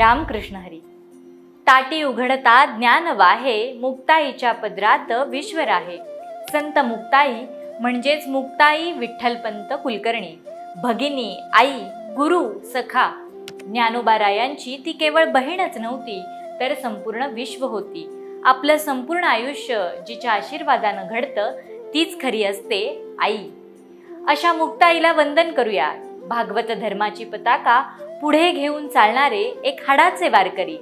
रामकृष्ण हरी। ताटी उघडता ज्ञान वाहे, मुक्ताईच्या पदरात विश्व राहे। संत मुक्ताई म्हणजेच मुक्ताई विठ्ठलपंत कुलकर्णी, भगिनी, आई, गुरु, सखा। ज्ञानोबारायांची ती केवळ बहीणच नव्हती, तर संपूर्ण विश्व होती। आपलं संपूर्ण आयुष्य जिच्या आशीर्वादानं घडतं तीच खरी असते आई। अशा मुक्ताईला वंदन करूया। भागवत धर्माची पताका पुढे घेऊन चालणारे एक हाडाचे वारकरी,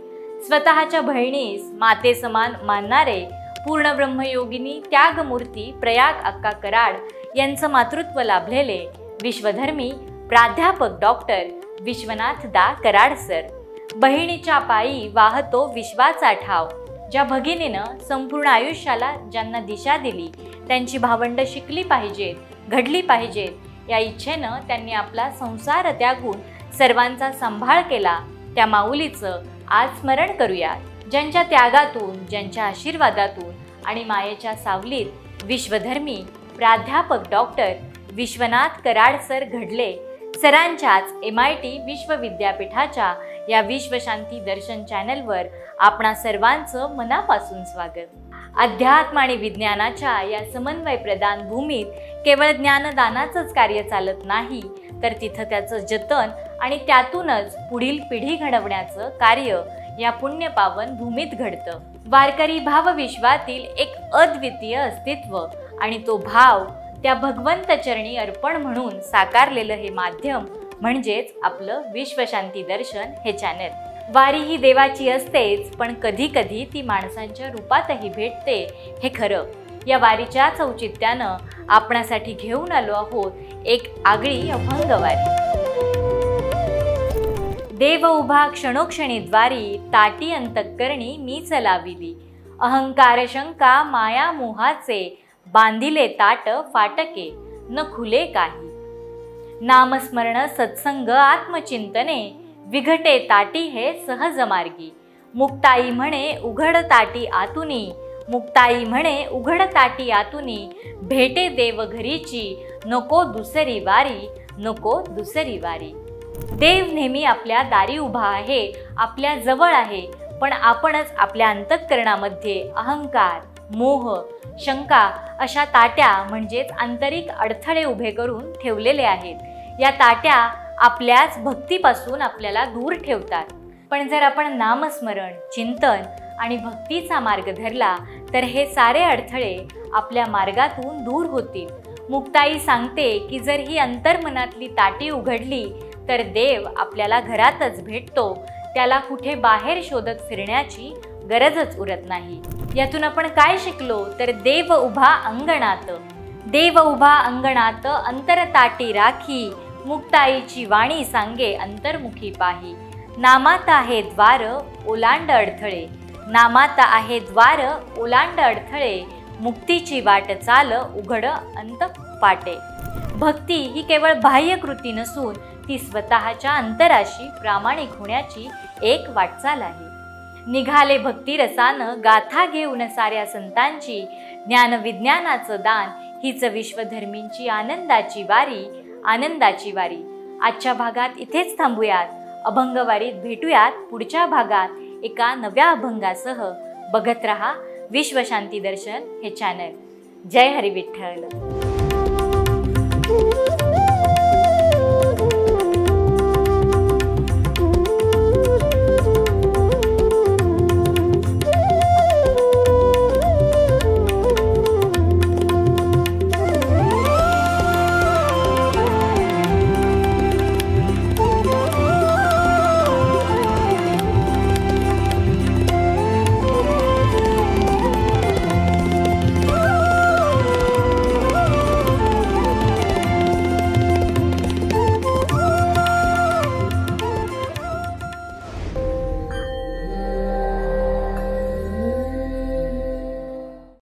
स्वतःच्या बहिणीस माते समान मानणारे पूर्ण ब्रह्मयोगिनी त्यागमूर्ती प्रयाग अक्का कराड यांचं मातृत्व लाभलेले विश्वधर्मी प्राध्यापक डॉक्टर विश्वनाथ दा कराड सर। बहिणीच्या पायी वाहतो विश्वाचा ठाव। ज्या भगिनीनं संपूर्ण आयुष्याला ज्यांना दिशा दिली, त्यांची भावंड शिकली पाहिजेत, घडली पाहिजेत या इच्छेनं त्यांनी आपला संसार त्यागून सर्वांचा सांभाळ केला, त्या माऊलीचं आज स्मरण करूया, ज्यांच्या त्यागातून, ज्यांच्या आशीर्वादातून आणि मायेच्या सावलीत विश्वधर्मी प्राध्यापक डॉक्टर विश्वनाथ कराड सर घडले। सरांच्याच MIT विश्वविद्यापीठाच्या या विश्वशांती दर्शन चॅनलवर आपणा सर्वांचं मनापासून स्वागत। अध्यात्म आणि विज्ञानाच्या या समन्वय प्रदान भूमीत केवळ ज्ञानदानाचंच कार्य चालत नाही, तर तिथं त्याचं जतन आणि त्यातूनच पुढील पिढी घडवण्याचं कार्य या पुण्यपावन भूमीत घडतं। वारकरी भावविश्वातील एक अद्वितीय अस्तित्व आणि तो भाव त्या भगवंत चरणी अर्पण म्हणून साकारलेलं हे माध्यम म्हणजेच आपलं विश्वशांती दर्शन हे चॅनल। वारी ही देवाची असतेच, पण कधी कधी ती माणसांच्या रूपातही भेटते, हे खरं। या वारीच्याच औचित्यानं आपणासाठी घेऊन आलो आहोत एक आगळी अभंग वारी। देव उभा क्षणोक्षणी द्वारी, ताटी अंतःकरणी मीच लाविली। अहंकार शंका माया मोहाचे, बांधिले ताट फाटके न खुले काही। नामस्मरण सत्संग आत्मचिंतने, विघटे ताटी हे सहज मार्गी। मुक्ताई म्हणे उघड ताटी आतुनी, मुक्ताई म्हणे उघड ताटी आतुनी। भेटे देव घरीची, नको दुसरी वारी, नको दुसरी वारी। देव नेहमी आपल्या दारी उभा आहे, आपल्या जवळ आहे, पण आपणच आपल्या अंतःकरणामध्ये अहंकार, मोह, शंका अशा ताट्या म्हणजेच आंतरिक अडथळे उभे करून ठेवलेले आहेत। या ताट्या आपल्याच भक्तीपासून आपल्याला दूर ठेवतात। पण जर आपण नामस्मरण, चिंतन आणि भक्तीचा मार्ग धरला तर हे सारे अडथळे आपल्या मार्गातून दूर होतील। मुक्ताई सांगते की जर ही अंतर्मनातली ताटी उघडली तर देव आपल्याला घरातच भेटतो, त्याला कुठे बाहेर शोधत फिरण्याची गरजच उरत नाही। यातून आपण काय शिकलो तर देव उभा अंगणात, देव उभा अंगणात अंतर ताटी राखी। मुक्ताईची वाणी सांगे अंतर्मुखी पाही। नामात आहे द्वार ओलांड अडथळे, नामात आहे द्वार ओलांड अडथळे। मुक्तीची वाट चाल उघड अंत फाटे। भक्ती ही केवळ बाह्य कृती नसून ती स्वतःच्या अंतराशी प्रामाणिक होण्याची एक वाटचाल आहे। निघाले भक्ती रसानं गाथा घेऊन साऱ्या संतांची, ज्ञान विज्ञानाचं दान हीच विश्वधर्मींची आनंदाची वारी, आनंदाची वारी। आजच्या भागात इथेच थांबूयात। अभंगवारीत भेटूयात पुढच्या भागात एका नव्या अभंगासह। बघत रहा विश्वशांती दर्शन हे चॅनल। जय हरी विठ्ठल।